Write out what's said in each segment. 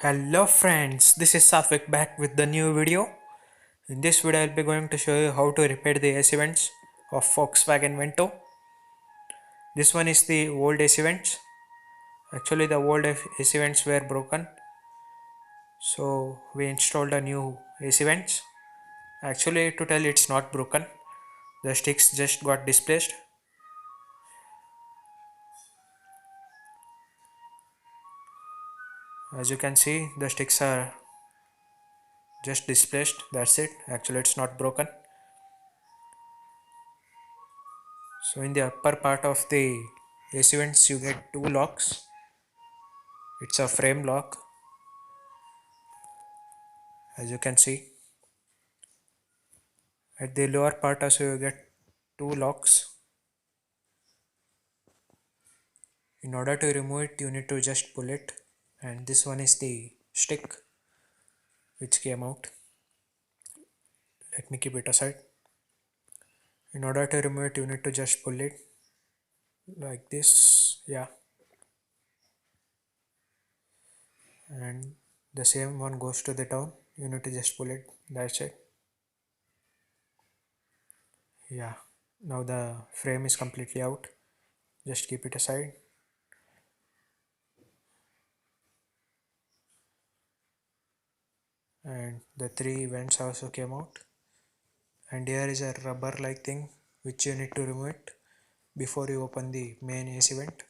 Hello friends, this is Safik back with the new video. In this video I'll be going to show you how to repair the AC vents of Volkswagen Vento. This one is the old AC vents. Actually the old AC vents were broken, so we installed a new AC vents. Actually to tell it's not broken, the sticks just got displaced. As you can see, the sticks are just displaced, that's it. Actually it's not broken. So in the upper part of the AC vents you get two locks. It's a frame lock, as you can see. At the lower part also you get two locks. In order to remove it you need to just pull it, and this one is the stick which came out. Let me keep it aside. In order to remove it you need to just pull it like this, yeah, and the same one goes to the down. You need to just pull it, that's it. Yeah, now the frame is completely out. Just keep it aside. And the three vents also came out, and here is a rubber like thing which you need to remove it before you open the main AC vent.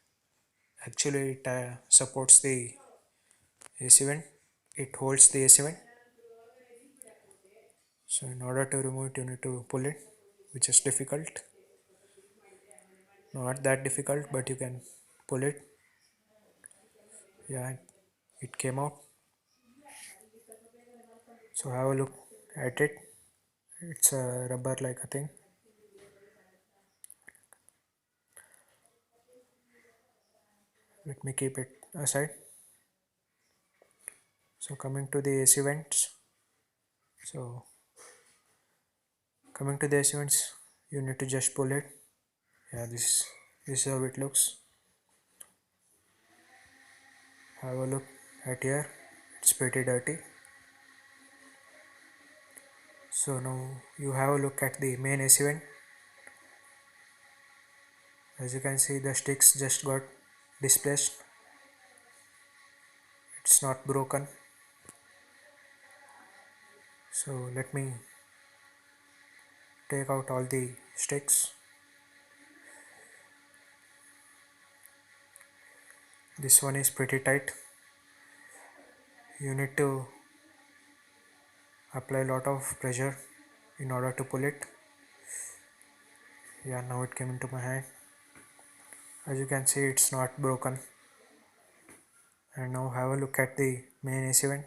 Actually it supports the AC vent, it holds the AC vent. So in order to remove it you need to pull it, which is difficult. Not that difficult, but you can pull it. Yeah, it came out. So have a look at it. It's a rubber like a thing. Let me keep it aside. So coming to the AC vents. So coming to the AC vents, you need to just pull it. Yeah, this is how it looks. Have a look at here. It's pretty dirty. So now you have a look at the main AC vent. As you can see, the sticks just got displaced. It's not broken. So let me take out all the sticks. This one is pretty tight. You need to apply a lot of pressure in order to pull it. Yeah, now it came into my hand. As you can see, it's not broken. And now have a look at the main AC vent.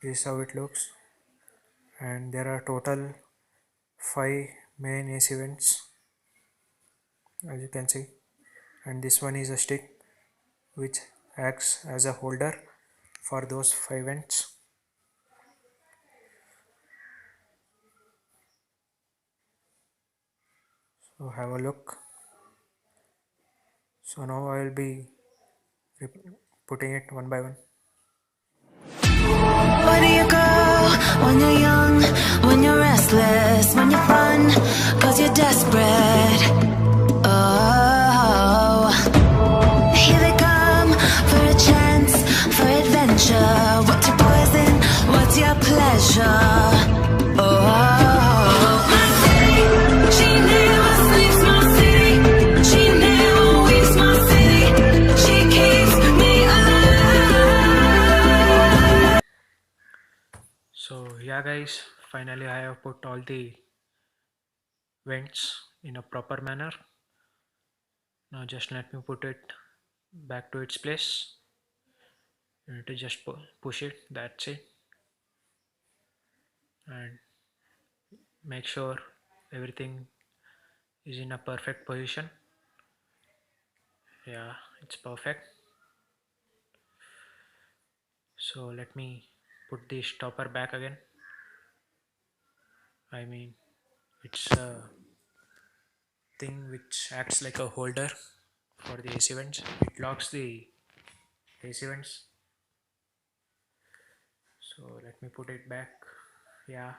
This is how it looks. And there are total 5 main AC vents, as you can see. And this one is a stick which acts as a holder for those 5 vents. So have a look. So now I will be putting it one by one. Where do you go when you're young, when you're restless, when you're fun, cause you're desperate? Oh, here they come for a chance, for adventure. What's your poison? What's your pleasure? Oh, my city, she never sleeps, my city. She never weeps, my city. She keeps me alive. So yeah guys, finally I have put all the vents in a proper manner. Now just let me put it back to its place. You need to just push it, that's it. And make sure everything is in a perfect position. Yeah, it's perfect. So let me put the stopper back again. I mean, it's a thing which acts like a holder for the AC vents. It locks the AC vents. So let me put it back. Yeah.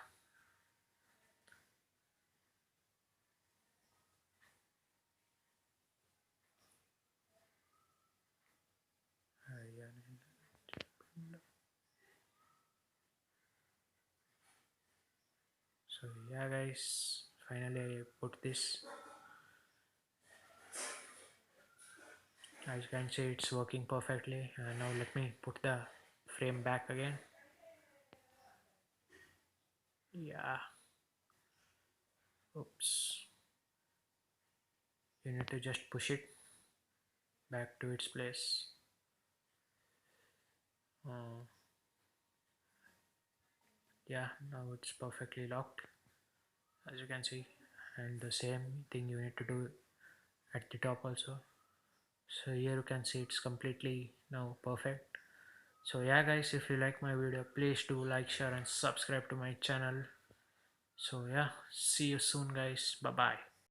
So yeah guys, finally I put this. As you can see, it's working perfectly. And now let me put the frame back again. Yeah. Oops. You need to just push it back to its place. Uh, yeah, now it's perfectly locked, as you can see. And the same thing you need to do at the top also. So here you can see it's completely now perfect. So yeah guys, if you like my video, please do like, share and subscribe to my channel. So yeah, see you soon guys. Bye bye.